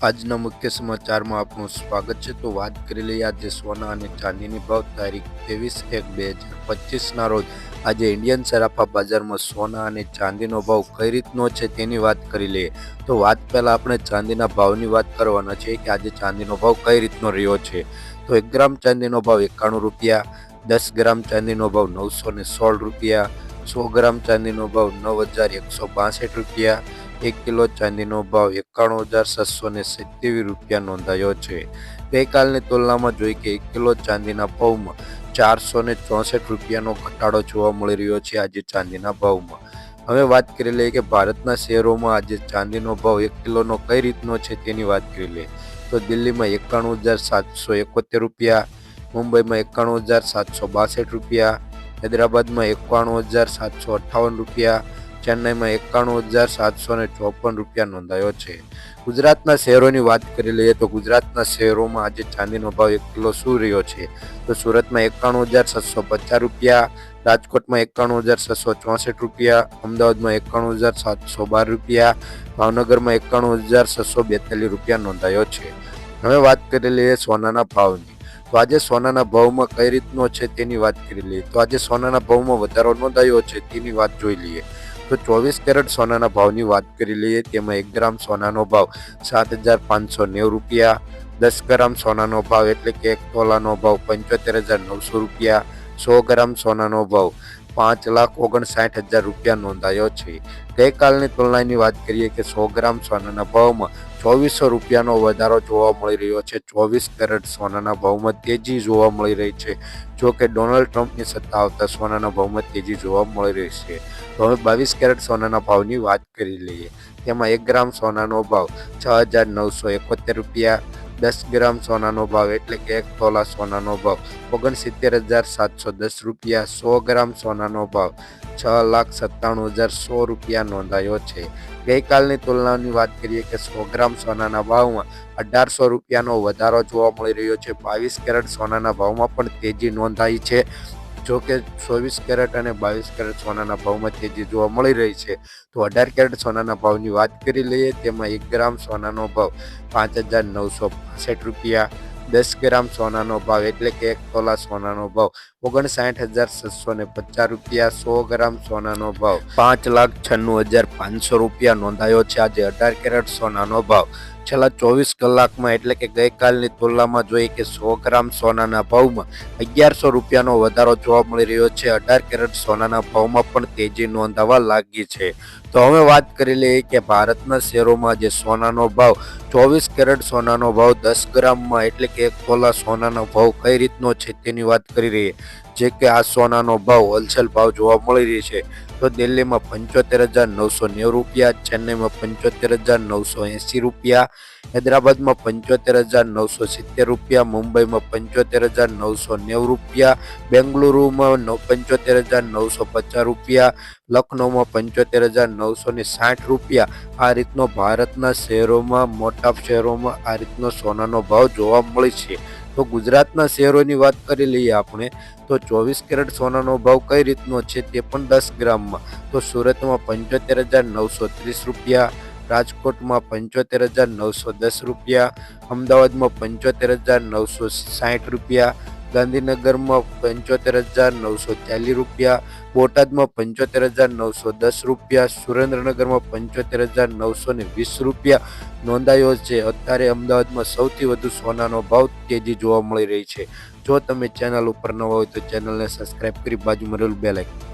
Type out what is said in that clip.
આજના મુખ્ય સમાચારમાં આપનું સ્વાગત છે। તો વાત કરી લઈએ આજે સોના અને ચાંદીની ભાવ તારીખ 23/1/2025ના રોજ આજે ઇન્ડિયન સરાફા બજારમાં સોના અને ચાંદીનો ભાવ કઈ રીતનો છે તેની વાત કરી લઈએ। તો વાત પહેલા આપણે ચાંદીના ભાવની વાત કરવાના છે કે આજે ચાંદીનો ભાવ કઈ રીતનો રહ્યો છે। તો 1 ગ્રામ ચાંદીનો ભાવ 91 રૂપિયા, 10 ગ્રામ ચાંદીનો ભાવ 916 રૂપિયા, 100 ગ્રામ ચાંદીનો ભાવ 9162 રૂપિયા, 1 કિલો ચાંદીનો ભાવ 91,727 રૂપિયા નોંધાયો છે। ગઈકાલની તુલનામાં જોઈએ કે 1 કિલો ચાંદીના ભાવમાં 464 રૂપિયાનો ઘટાડો જોવા મળી રહ્યો છે આજે ચાંદીના ભાવમાં। હવે વાત કરી લઈએ કે ભારતના શહેરોમાં આજે ચાંદીનો ભાવ 1 કિલોનો કઈ રીતનો છે તેની વાત કરી લઈએ। તો દિલ્હીમાં 91,771 રૂપિયા, મુંબઈમાં 91,762 રૂપિયા, હૈદરાબાદમાં 91,758 રૂપિયા, ચેન્નઈમાં 91,754 રૂપિયા નોંધાયો છે। ગુજરાતના શહેરોની વાત કરી લઈએ તો ગુજરાતના શહેરોમાં આજે ચાંદીનો ભાવ 1 કિલો શું રહ્યો છે। તો સુરતમાં 91,750 રૂપિયા, રાજકોટમાં 91,664 રૂપિયા, અમદાવાદમાં 91,712 રૂપિયા, ભાવનગરમાં 91,642 રૂપિયા નોંધાયો છે। હવે વાત કરી લઈએ સોનાના ભાવની। તો આજે સોનાના ભાવમાં કઈ રીતનો છે તેની વાત કરી લઈએ। તો આજે સોનાના ભાવમાં વધારો નોંધાયો છે તેની વાત જોઈ લઈએ। તો 24 કેરેટ સોનાના ભાવની વાત કરી લઈએ। તેમાં 1 ગ્રામ સોનાનો ભાવ 7,590 રૂપિયા, 10 ગ્રામ સોનાનો ભાવ એટલે કે 1 તોલાનો ભાવ 75,900 રૂપિયા, 100 ગ્રામ સોનાનો ભાવ 5,59,000 રૂપિયા નોંધાયો છે। ગઈકાલની તુલનાની વાત કરીએ કે 100 ગ્રામ સોનાના ભાવમાં 2400 રૂપિયાનો વધારો જોવા મળી રહ્યો છે। 24 કેરેટ સોનાના ભાવમાં તેજી જોવા મળી રહી છે। જો કે ડોનાલ્ડ ટ્રમ્પની સત્તા આવતા સોનાના ભાવમાં તેજી જોવા મળી રહી છે। તો હવે 22 કેરેટ સોનાના ભાવની વાત કરી લઈએ। તેમાં 1 ગ્રામ સોનાનો ભાવ 6,971 રૂપિયા, 10 ગ્રામ સોનાનો ભાવ એટલે કે 1 તોલા સોનાનો ભાવ 69,710 રૂપિયા, 100 ગ્રામ સોનાનો ભાવ 6,97,100 રૂપિયા નોંધાયો છે। ગઈકાલની તુલનાની વાત કરીએ કે 100 ગ્રામ સોનાના ભાવમાં 1,800 રૂપિયાનો વધારો જોવા મળી રહ્યો છે। 22 કેરેટ સોનાના ભાવમાં પણ તેજી નોંધાઈ છે। જો કે 24 કેરેટ અને 22 કેરેટ સોનાના ભાવમાં તેજી જોવા મળી રહી છે। તો 18 કેરેટ સોનાના ભાવની વાત કરી લઈએ। તેમાં 1 ગ્રામ સોનાનો ભાવ 5,965 રૂપિયા, 10 ગ્રામ સોનાનો ભાવ એટલે કે 1 તોલા સોનાનો ભાવ 59,750 રૂપિયા, 100 ગ્રામ સોનાનો ભાવ 5,96,500 રૂપિયા નોંધાયો છે। આજે 18 કેરેટ સોનાનો ભાવ છેલ્લા 24 કલાકમાં એટલે કે ગઈકાલની તુલનામાં જોઈએ કે 100 ગ્રામ સોનાના ભાવમાં 1,100 રૂપિયાનો વધારો જોવા મળી રહ્યો છે। 18 કેરેટ સોનાના ભાવમાં પણ તેજી નોંધાવા લાગી છે। તો હવે વાત કરી લઈએ કે ભારતના શહેરોમાં જે સોનાનો ભાવ 24 કેરેટ સોનાનો ભાવ 10 ગ્રામમાં એટલે કે 1 તોલા સોનાનો ભાવ કઈ રીતનો છે તેની વાત કરી રહીએ। જે કે આ સોનાનો ભાવ હોલસેલ ભાવ જોવા મળી રહી છે। તો દિલ્હીમાં 75,990 રૂપિયા, ચેન્નઈમાં 75,980 રૂપિયા, હૈદરાબાદમાં 75,970 રૂપિયા, મુંબઈમાં 75,990 રૂપિયા, બેંગલુરુમાં 75,950 રૂપિયા, લખનૌમાં 75,960 રૂપિયા। આ રીતનો ભારતના શહેરોમાં મોટા શહેરોમાં આ રીતનો સોનાનો ભાવ જોવા મળે છે। તો ગુજરાતના શહેરોની વાત કરી લઈએ આપણે તો 24 કેરેટ સોનાનો ભાવ કઈ રીતનો છે તે પણ 10 ગ્રામમાં। તો સુરતમાં 75,930 રૂપિયા, રાજકોટમાં 75,910 રૂપિયા, અમદાવાદમાં 75,960 રૂપિયા, ગાંધીનગરમાં 75,940 રૂપિયા, બોટાદમાં 75,910 રૂપિયા, સુરેન્દ્રનગરમાં 75,920 રૂપિયા નોંધાયો છે। અત્યારે અમદાવાદમાં સૌથી વધુ સોનાનો ભાવ તેજી જોવા મળી રહી છે। જો તમે ચેનલ ઉપર નવા હોય તો ચેનલને સબસ્ક્રાઇબ કરી બાજુમાં રહેલું બેલ આઇકન